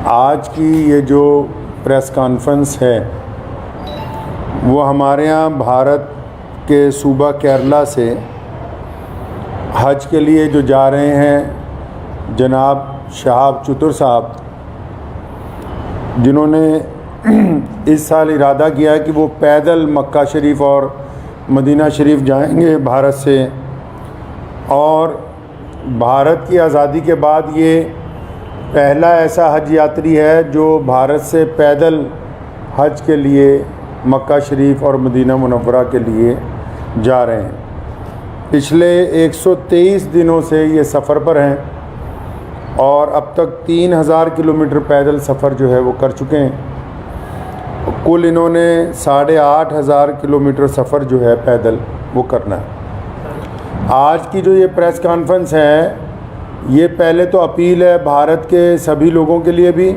आज की ये जो प्रेस कॉन्फ्रेंस है वो हमारे यहाँ भारत के सूबा केरला से हज के लिए जो जा रहे हैं जनाब शहाब चतुर साहब, जिन्होंने इस साल इरादा किया कि वो पैदल मक्का शरीफ और मदीना शरीफ जाएंगे भारत से। और भारत की आज़ादी के बाद ये पहला ऐसा हज यात्री है जो भारत से पैदल हज के लिए मक्का शरीफ और मदीना मुनव्वरा के लिए जा रहे हैं। पिछले 123 दिनों से ये सफ़र पर हैं और अब तक 3000 किलोमीटर पैदल सफ़र जो है वो कर चुके हैं। कुल इन्होंने 8500 किलोमीटर सफ़र जो है पैदल वो करना है। आज की जो ये प्रेस कॉन्फ्रेंस है ये पहले तो अपील है भारत के सभी लोगों के लिए भी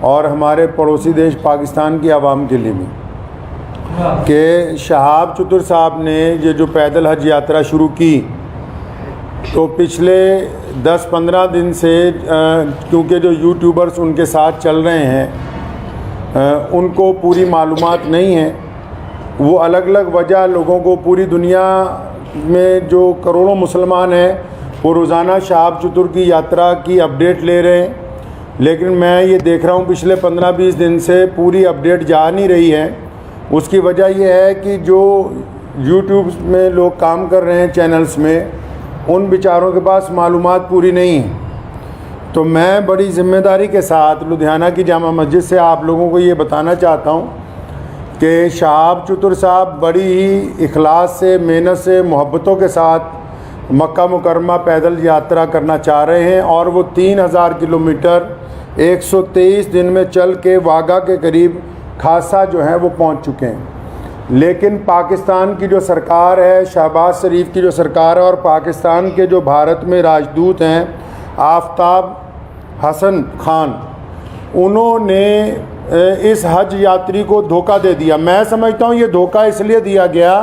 और हमारे पड़ोसी देश पाकिस्तान की आवाम के लिए भी कि शहाब चतुर साहब ने ये जो पैदल हज यात्रा शुरू की तो पिछले 10-15 दिन से क्योंकि जो यूट्यूबर्स उनके साथ चल रहे हैं उनको पूरी मालूमात नहीं है। वो अलग अलग वजह लोगों को, पूरी दुनिया में जो करोड़ों मुसलमान हैं वो रोज़ाना शहाब चतुर की यात्रा की अपडेट ले रहे हैं, लेकिन मैं ये देख रहा हूँ पिछले 15-20 दिन से पूरी अपडेट जा नहीं रही है। उसकी वजह यह है कि जो यूट्यूब में लोग काम कर रहे हैं चैनल्स में, उन बेचारों के पास मालूमात पूरी नहीं है। तो मैं बड़ी ज़िम्मेदारी के साथ लुधियाना की जामा मस्जिद से आप लोगों को ये बताना चाहता हूँ कि शहाब चतुर साहब बड़ी ही इखलास से, मेहनत से, मोहब्बतों के साथ मक्का मुकरमा पैदल यात्रा करना चाह रहे हैं और वो 3000 किलोमीटर 123 दिन में चल के वाघा के करीब खासा जो है वो पहुंच चुके हैं। लेकिन पाकिस्तान की जो सरकार है, शहबाज शरीफ की जो सरकार है और पाकिस्तान के जो भारत में राजदूत हैं आफ्ताब हसन खान, उन्होंने इस हज यात्री को धोखा दे दिया। मैं समझता हूँ ये धोखा इसलिए दिया गया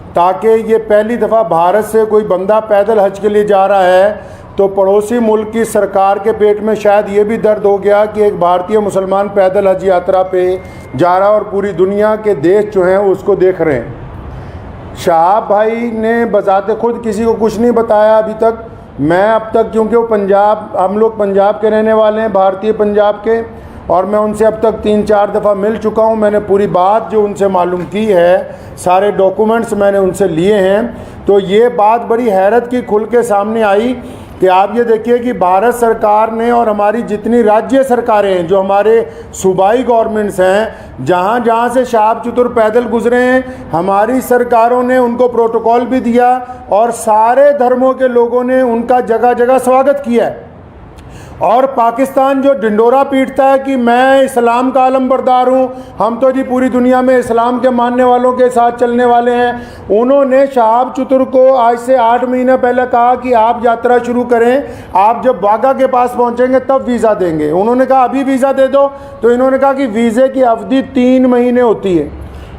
ताकि ये पहली दफ़ा भारत से कोई बंदा पैदल हज के लिए जा रहा है तो पड़ोसी मुल्क की सरकार के पेट में शायद ये भी दर्द हो गया कि एक भारतीय मुसलमान पैदल हज यात्रा पे जा रहा है और पूरी दुनिया के देश जो हैं उसको देख रहे हैं। शहाब भाई ने बजाते खुद किसी को कुछ नहीं बताया अभी तक। मैं अब तक, क्योंकि वो पंजाब, हम लोग पंजाब के रहने वाले हैं, भारतीय पंजाब के, और मैं उनसे अब तक 3-4 दफ़ा मिल चुका हूं। मैंने पूरी बात जो उनसे मालूम की है, सारे डॉक्यूमेंट्स मैंने उनसे लिए हैं। तो ये बात बड़ी हैरत की खुल के सामने आई कि आप ये देखिए कि भारत सरकार ने और हमारी जितनी राज्य सरकारें हैं, जो हमारे सूबाई गवर्नमेंट्स हैं, जहाँ जहाँ से शहाब चतुर पैदल गुजरे हैं, हमारी सरकारों ने उनको प्रोटोकॉल भी दिया और सारे धर्मों के लोगों ने उनका जगह जगह स्वागत किया है। और पाकिस्तान जो ढिंडोरा पीटता है कि मैं इस्लाम का आलमबरदार हूँ, हम तो जी पूरी दुनिया में इस्लाम के मानने वालों के साथ चलने वाले हैं, उन्होंने शहाब चतुर को आज से 8 महीने पहले कहा कि आप यात्रा शुरू करें, आप जब वाघा के पास पहुँचेंगे तब वीज़ा देंगे। उन्होंने कहा अभी वीज़ा दे दो, तो इन्होंने कहा कि वीज़े की अवधि 3 महीने होती है।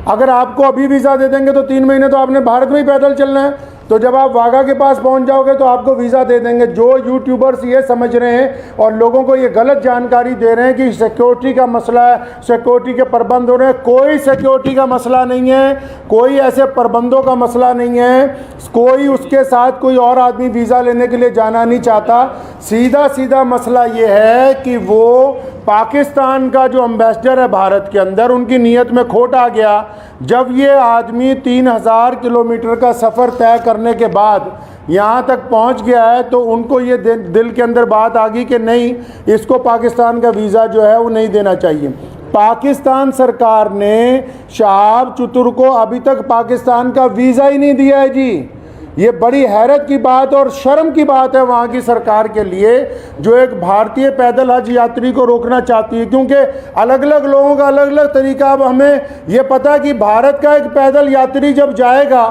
अगर आपको अभी वीज़ा दे देंगे तो 3 महीने तो आपने भारत में ही पैदल चलना है, तो जब आप वाघा के पास पहुंच जाओगे तो आपको वीज़ा दे देंगे। जो यूट्यूबर्स ये समझ रहे हैं और लोगों को ये गलत जानकारी दे रहे हैं कि सिक्योरिटी का मसला है, सिक्योरिटी के प्रबंध हो रहे हैं, कोई सिक्योरिटी का मसला नहीं है, कोई ऐसे प्रबंधों का मसला नहीं है, कोई उसके साथ कोई और आदमी वीज़ा लेने के लिए जाना नहीं चाहता। सीधा सीधा मसला ये है कि वो पाकिस्तान का जो एम्बेसडर है भारत के अंदर, उनकी नीयत में खोट आ गया। जब ये आदमी 3000 किलोमीटर का सफ़र तय करने के बाद यहाँ तक पहुँच गया है तो उनको ये दिल के अंदर बात आ गई कि नहीं, इसको पाकिस्तान का वीज़ा जो है वो नहीं देना चाहिए। पाकिस्तान सरकार ने शहाब चतुर को अभी तक पाकिस्तान का वीज़ा ही नहीं दिया है जी। ये बड़ी हैरत की बात और शर्म की बात है वहाँ की सरकार के लिए, जो एक भारतीय पैदल हज यात्री को रोकना चाहती है। क्योंकि अलग अलग लोगों का अलग अलग तरीका। अब हमें ये पता है कि भारत का एक पैदल यात्री जब जाएगा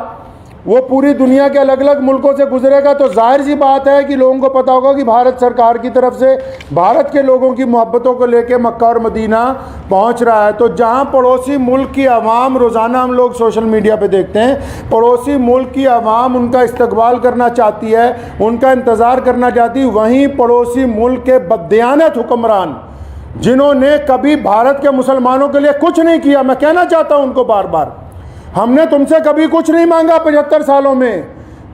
वो पूरी दुनिया के अलग अलग मुल्कों से गुजरेगा, तो जाहिर सी बात है कि लोगों को पता होगा कि भारत सरकार की तरफ से भारत के लोगों की मोहब्बतों को लेके मक्का और मदीना पहुंच रहा है। तो जहां पड़ोसी मुल्क की आवाम, रोज़ाना हम लोग सोशल मीडिया पे देखते हैं, पड़ोसी मुल्क की आवाम उनका इस्तकबाल करना चाहती है, उनका इंतज़ार करना चाहती है, वहीं पड़ोसी मुल्क के बददियानत हुक्मरान जिन्होंने कभी भारत के मुसलमानों के लिए कुछ नहीं किया। मैं कहना चाहता हूं उनको बार बार, हमने तुमसे कभी कुछ नहीं मांगा 75 सालों में,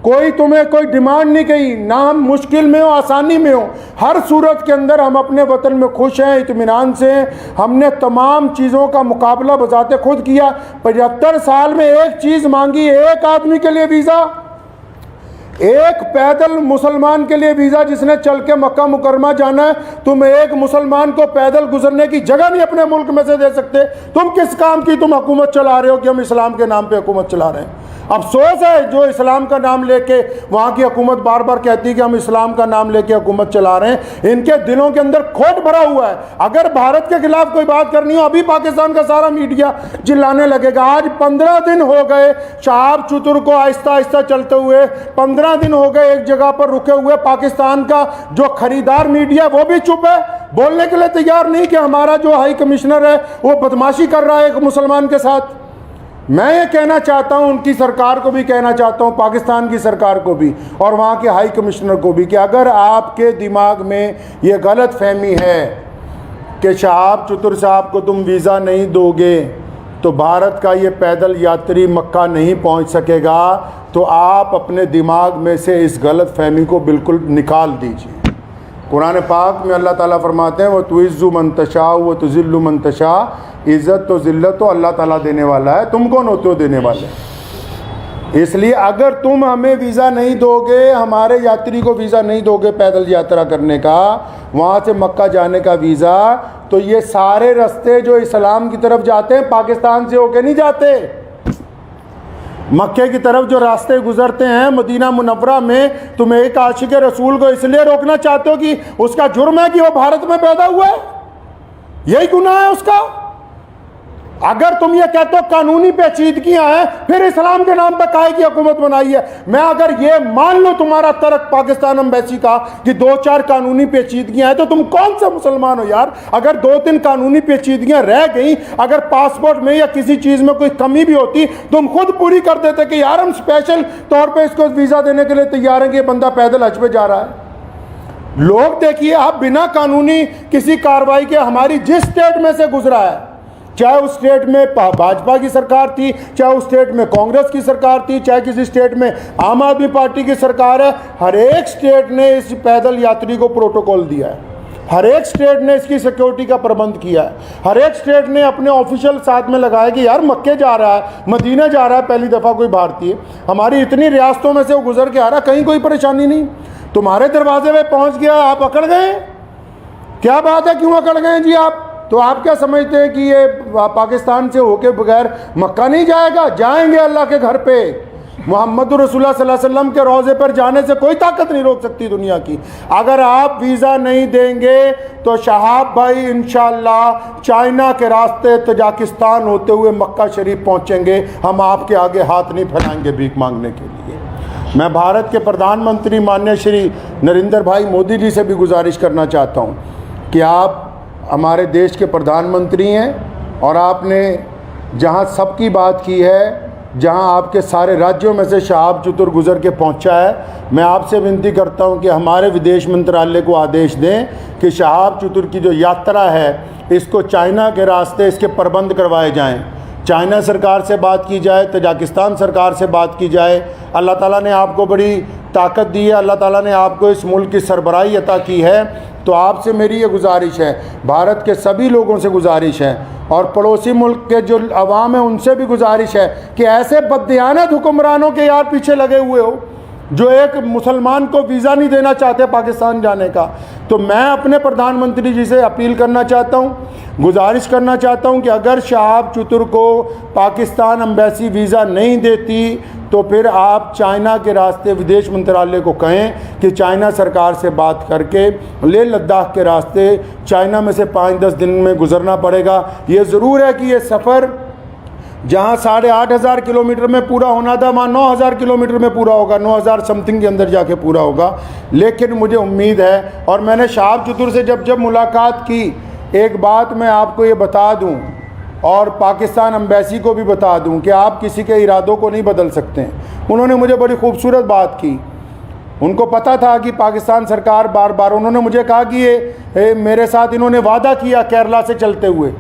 कोई तुम्हें कोई डिमांड नहीं की, ना हम मुश्किल में हो आसानी में हो, हर सूरत के अंदर हम अपने वतन में खुश हैं, इत्मीनान से हैं। हमने तमाम चीज़ों का मुकाबला बजाते खुद किया। 75 साल में एक चीज़ मांगी, एक आदमी के लिए वीज़ा, एक पैदल मुसलमान के लिए वीज़ा जिसने चल के मक्का मुकरमा जाना है। तुम एक मुसलमान को पैदल गुजरने की जगह नहीं अपने मुल्क में से दे सकते। तुम किस काम की तुम हुकूमत चला रहे हो कि हम इस्लाम के नाम पे हुकूमत चला रहे हैं। अफसोस है जो इस्लाम का नाम लेके वहाँ की हुकूमत बार बार कहती है कि हम इस्लाम का नाम लेके हुकूमत चला रहे हैं, इनके दिलों के अंदर खोट भरा हुआ है। अगर भारत के खिलाफ कोई बात करनी हो, अभी पाकिस्तान का सारा मीडिया चिल्लाने लगेगा। आज 15 दिन हो गए शहाब चतुर को आहिस्ता आहिस्ता चलते हुए, 15 दिन हो गए एक जगह पर रुके हुए। पाकिस्तान का जो खरीदार मीडिया वो भी चुप है, बोलने के लिए तैयार नहीं कि हमारा जो हाई कमिश्नर है वो बदमाशी कर रहा है एक मुसलमान के साथ। मैं ये कहना चाहता हूं, उनकी सरकार को भी कहना चाहता हूं, पाकिस्तान की सरकार को भी और वहाँ के हाई कमिश्नर को भी, कि अगर आपके दिमाग में ये गलत फहमी है कि शहाब चतुर साहब को तुम वीज़ा नहीं दोगे तो भारत का ये पैदल यात्री मक्का नहीं पहुँच सकेगा, तो आप अपने दिमाग में से इस गलत फहमी को बिल्कुल निकाल दीजिए। कुरान पाक में अल्लाह ताला फरमाते हैं, वो तुइज़्ज़ु मन तशा व तुज़िल्लु मन तशा, इज़्ज़त तो ज़िल्लत तो अल्लाह ताला देने वाला है, तुम कौन होते हो देने वाले। इसलिए अगर तुम हमें वीज़ा नहीं दोगे, हमारे यात्री को वीज़ा नहीं दोगे पैदल यात्रा करने का, वहाँ से मक्का जाने का वीज़ा, तो ये सारे रास्ते जो इस्लाम की तरफ जाते हैं पाकिस्तान से होके नहीं जाते। मक्के की तरफ जो रास्ते गुजरते हैं मदीना मुनव्वरा में, तुम एक आशिक रसूल को इसलिए रोकना चाहते हो कि उसका जुर्म है कि वो भारत में पैदा हुआ है, यही गुनाह है उसका। अगर तुम ये कहते हो कानूनी पेचीदगियां हैं, फिर इस्लाम के नाम पर काहे की हुकूमत बनाई है। मैं अगर ये मान लो तुम्हारा तर्क पाकिस्तान एम्बेसी का कि 2-4 कानूनी पेचीदगियां हैं, तो तुम कौन सा मुसलमान हो यार। अगर 2-3 कानूनी पेचीदगियां रह गई, अगर पासपोर्ट में या किसी चीज़ में कोई कमी भी होती, तुम खुद पूरी कर देते कि यार हम स्पेशल तौर पर इसको वीज़ा देने के लिए तैयार हैं कि ये बंदा पैदल हज पे जा रहा है। लोग देखिए, आप बिना कानूनी किसी कार्रवाई के हमारी जिस स्टेट में से गुजरा है, चाहे उस स्टेट में भाजपा की सरकार थी, चाहे उस स्टेट में कांग्रेस की सरकार थी, चाहे किसी स्टेट में आम आदमी पार्टी की सरकार है, हर एक स्टेट ने इस पैदल यात्री को प्रोटोकॉल दिया है, हर एक स्टेट ने इसकी सिक्योरिटी का प्रबंध किया है, हर एक स्टेट ने अपने ऑफिशियल साथ में लगाया कि यार मक्के जा रहा है, मदीना जा रहा है पहली दफ़ा कोई भारतीय, हमारी इतनी रियासतों में से वो गुजर के आ रहा, कहीं कोई परेशानी नहीं। तुम्हारे दरवाजे पे पहुंच गया, आप अकड़ गए, क्या बात है, क्यों अकड़ गए जी आप। तो आप क्या समझते हैं कि ये पाकिस्तान से होके बगैर मक्का नहीं जाएगा? जाएंगे अल्लाह के घर पे। मोहम्मद रसूलुल्लाह सल्लल्लाहु अलैहि वसल्लम के रोज़े पर जाने से कोई ताकत नहीं रोक सकती दुनिया की। अगर आप वीज़ा नहीं देंगे तो शहाब भाई इंशाअल्लाह चाइना के रास्ते तजाकिस्तान होते हुए मक्का शरीफ पहुँचेंगे। हम आपके आगे हाथ नहीं फैलाएंगे भीख मांगने के लिए। मैं भारत के प्रधानमंत्री माननीय श्री नरेंद्र भाई मोदी जी से भी गुजारिश करना चाहता हूँ कि आप हमारे देश के प्रधानमंत्री हैं और आपने जहां सबकी बात की है, जहां आपके सारे राज्यों में से शहाब चतुर गुजर के पहुंचा है, मैं आपसे विनती करता हूं कि हमारे विदेश मंत्रालय को आदेश दें कि शहाब चतुर की जो यात्रा है इसको चाइना के रास्ते इसके प्रबंध करवाए जाएं। चाइना सरकार से बात की जाए, तजाकिस्तान सरकार से बात की जाए। अल्लाह ताला ने आपको बड़ी ताकत दी है, अल्लाह ताला ने आपको इस मुल्क की सरबराही अता की है, तो आपसे मेरी ये गुजारिश है, भारत के सभी लोगों से गुजारिश है और पड़ोसी मुल्क के जो अवाम है उनसे भी गुजारिश है कि ऐसे बददियानत हुक्मरानों के यार पीछे लगे हुए हो जो एक मुसलमान को वीज़ा नहीं देना चाहते पाकिस्तान जाने का। तो मैं अपने प्रधानमंत्री जी से अपील करना चाहता हूँ, गुजारिश करना चाहता हूँ कि अगर शहाब चतुर को पाकिस्तान एम्बेसी वीज़ा नहीं देती तो फिर आप चाइना के रास्ते विदेश मंत्रालय को कहें कि चाइना सरकार से बात करके लेह लद्दाख के रास्ते चाइना में से 5-10 दिन में गुजरना पड़ेगा। ये ज़रूर है कि ये सफ़र जहाँ 8,500 किलोमीटर में पूरा होना था वहाँ 9,000 किलोमीटर में पूरा होगा, 9,000 समथिंग के अंदर जाके पूरा होगा। लेकिन मुझे उम्मीद है, और मैंने शहाब चतुर से जब मुलाकात की, एक बात मैं आपको ये बता दूं और पाकिस्तान एम्बेसी को भी बता दूं कि आप किसी के इरादों को नहीं बदल सकते हैं। उन्होंने मुझे बड़ी खूबसूरत बात की, उनको पता था कि पाकिस्तान सरकार बार बार, उन्होंने मुझे कहा कि ये मेरे साथ इन्होंने वादा किया केरला से चलते हुए,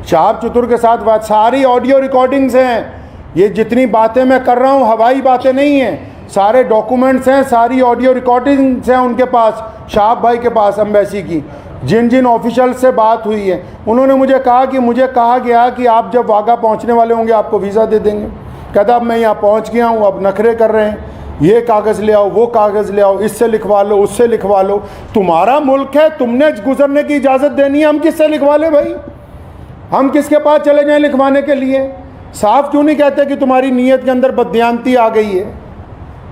शहाब चतुर के साथ बात, सारी ऑडियो रिकॉर्डिंग्स हैं, ये जितनी बातें मैं कर रहा हूँ हवाई बातें नहीं हैं, सारे डॉक्यूमेंट्स हैं, सारी ऑडियो रिकॉर्डिंग्स हैं उनके पास, शहाब भाई के पास एम्बेसी की, जिन जिन ऑफिशियल से बात हुई है। उन्होंने मुझे कहा कि मुझे कहा गया कि आप जब वाघा पहुँचने वाले होंगे आपको वीज़ा दे देंगे। कहता अब मैं यहाँ पहुँच गया हूँ, अब नखरे कर रहे हैं, ये कागज़ ले आओ, वो कागज़ ले आओ, इससे लिखवा लो, उससे लिखवा लो। तुम्हारा मुल्क है, तुमने गुजरने की इजाज़त देनी है, हम किससे लिखवा लें भाई? हम किसके पास चले जाएं लिखवाने के लिए? साफ क्यों नहीं कहते कि तुम्हारी नीयत के अंदर बददियानती आ गई है,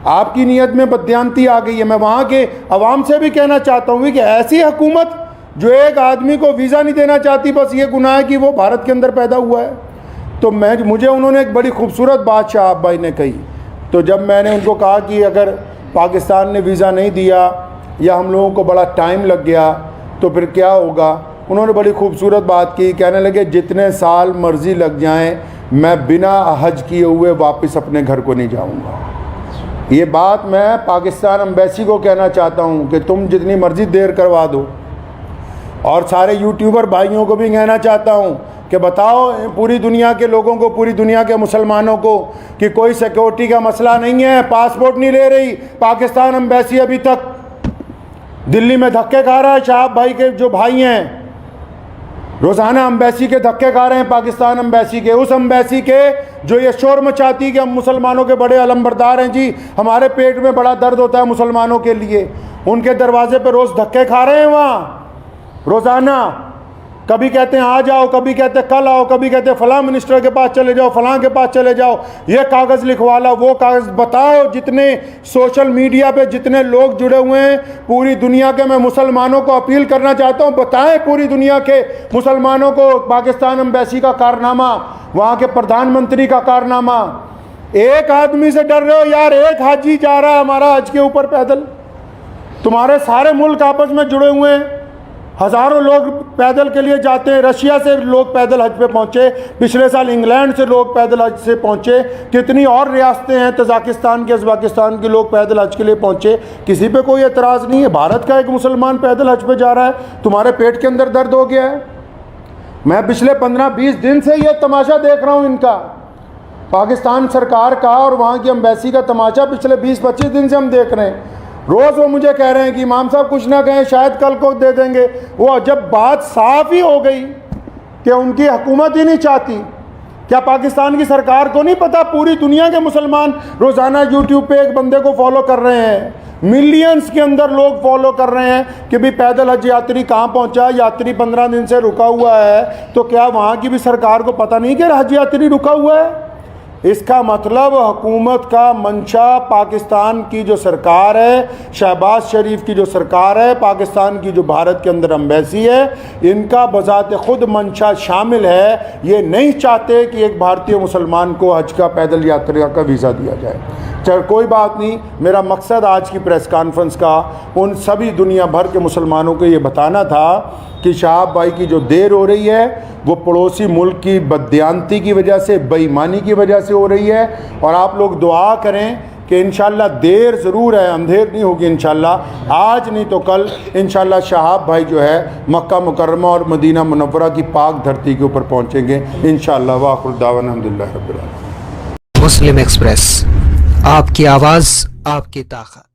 आपकी नीयत में बददियानती आ गई है। मैं वहाँ के अवाम से भी कहना चाहता हूँ कि ऐसी हुकूमत जो एक आदमी को वीज़ा नहीं देना चाहती, बस ये गुनाह है कि वो भारत के अंदर पैदा हुआ है। तो मुझे उन्होंने एक बड़ी खूबसूरत बात शहाब भाई ने कही। तो जब मैंने उनको कहा कि अगर पाकिस्तान ने वीज़ा नहीं दिया या हम लोगों को बड़ा टाइम लग गया तो फिर क्या होगा, उन्होंने बड़ी खूबसूरत बात की। कहने लगे जितने साल मर्ज़ी लग जाएं, मैं बिना हज किए हुए वापस अपने घर को नहीं जाऊंगा। ये बात मैं पाकिस्तान एम्बेसी को कहना चाहता हूं कि तुम जितनी मर्ज़ी देर करवा दो, और सारे यूट्यूबर भाइयों को भी कहना चाहता हूं कि बताओ पूरी दुनिया के लोगों को, पूरी दुनिया के मुसलमानों को कि कोई सिक्योरिटी का मसला नहीं है, पासपोर्ट नहीं ले रही पाकिस्तान एम्बेसी, अभी तक दिल्ली में धक्के खा रहा है। शहाब भाई के जो भाई हैं रोज़ाना एम्बेसी के धक्के खा रहे हैं, पाकिस्तान एम्बेसी के, उस एम्बेसी के जो ये शोर मचाती कि हम मुसलमानों के बड़े अलमबरदार हैं जी, हमारे पेट में बड़ा दर्द होता है मुसलमानों के लिए, उनके दरवाजे पर रोज़ धक्के खा रहे हैं वहाँ रोज़ाना। कभी कहते हैं आ जाओ, कभी कहते हैं कल आओ, कभी कहते हैं फ़लाँ मिनिस्टर के पास चले जाओ, फ़लाँ के पास चले जाओ, ये कागज़ लिखवा लो, वो कागज़। बताओ जितने सोशल मीडिया पे जितने लोग जुड़े हुए हैं पूरी दुनिया के, मैं मुसलमानों को अपील करना चाहता हूँ, बताएं पूरी दुनिया के मुसलमानों को पाकिस्तान एम्बेसी का कारनामा, वहाँ के प्रधानमंत्री का कारनामा। एक आदमी से डर रहे हो यार, एक हाजी जा रहा है हमारा हज के ऊपर पैदल, तुम्हारे सारे मुल्क आपस में जुड़े हुए हैं, हज़ारों लोग पैदल के लिए जाते हैं। रशिया से लोग पैदल हज पे पहुँचे, पिछले साल इंग्लैंड से लोग पैदल हज से पहुँचे, कितनी और रियासतें हैं, तजाकिस्तान के, उज़्बेकिस्तान के लोग पैदल हज के लिए पहुँचे, किसी पे कोई एतराज़ नहीं है। भारत का एक मुसलमान पैदल हज पे जा रहा है, तुम्हारे पेट के अंदर दर्द हो गया है। मैं पिछले 15-20 दिन से ये तमाशा देख रहा हूँ इनका, पाकिस्तान सरकार का और वहाँ की एम्बेसी का तमाशा पिछले 20-25 दिन से हम देख रहे हैं। रोज़ वो मुझे कह रहे हैं कि इमाम साहब कुछ ना कहें, शायद कल को दे देंगे। वो जब बात साफ ही हो गई कि उनकी हुकूमत ही नहीं चाहती, क्या पाकिस्तान की सरकार को नहीं पता पूरी दुनिया के मुसलमान रोज़ाना यूट्यूब पे एक बंदे को फॉलो कर रहे हैं, मिलियंस के अंदर लोग फॉलो कर रहे हैं कि भाई पैदल हज यात्री कहाँ पहुँचा, यात्री 15 दिन से रुका हुआ है, तो क्या वहाँ की भी सरकार को पता नहीं कि हज यात्री रुका हुआ है? इसका मतलब हुकूमत का मंशा, पाकिस्तान की जो सरकार है, शहबाज शरीफ की जो सरकार है, पाकिस्तान की जो भारत के अंदर एम्बेसी है, इनका बज़ात ख़ुद मंशा शामिल है। ये नहीं चाहते कि एक भारतीय मुसलमान को हज का पैदल यात्रा का वीज़ा दिया जाए। चल कोई बात नहीं, मेरा मकसद आज की प्रेस कॉन्फ्रेंस का उन सभी दुनिया भर के मुसलमानों को ये बताना था कि शहाब भाई की जो देर हो रही है वो पड़ोसी मुल्क की बददियानती की वजह से, बेईमानी की वजह से हो रही है। और आप लोग दुआ करें कि इंशाल्लाह देर ज़रूर है, अंधेर नहीं होगी इंशाल्लाह, आज नहीं तो कल इंशाल्लाह शहाब भाई जो है मक्का मुकर्रमा और मदीना मुनव्वरा की पाक धरती के ऊपर पहुँचेंगे इंशाल्लाह। वाखिर दावाना अल्हम्दुलिल्लाह रब्बिल आलमीन। मुस्लिम एक्सप्रेस, आपकी आवाज़, आपकी ताकत।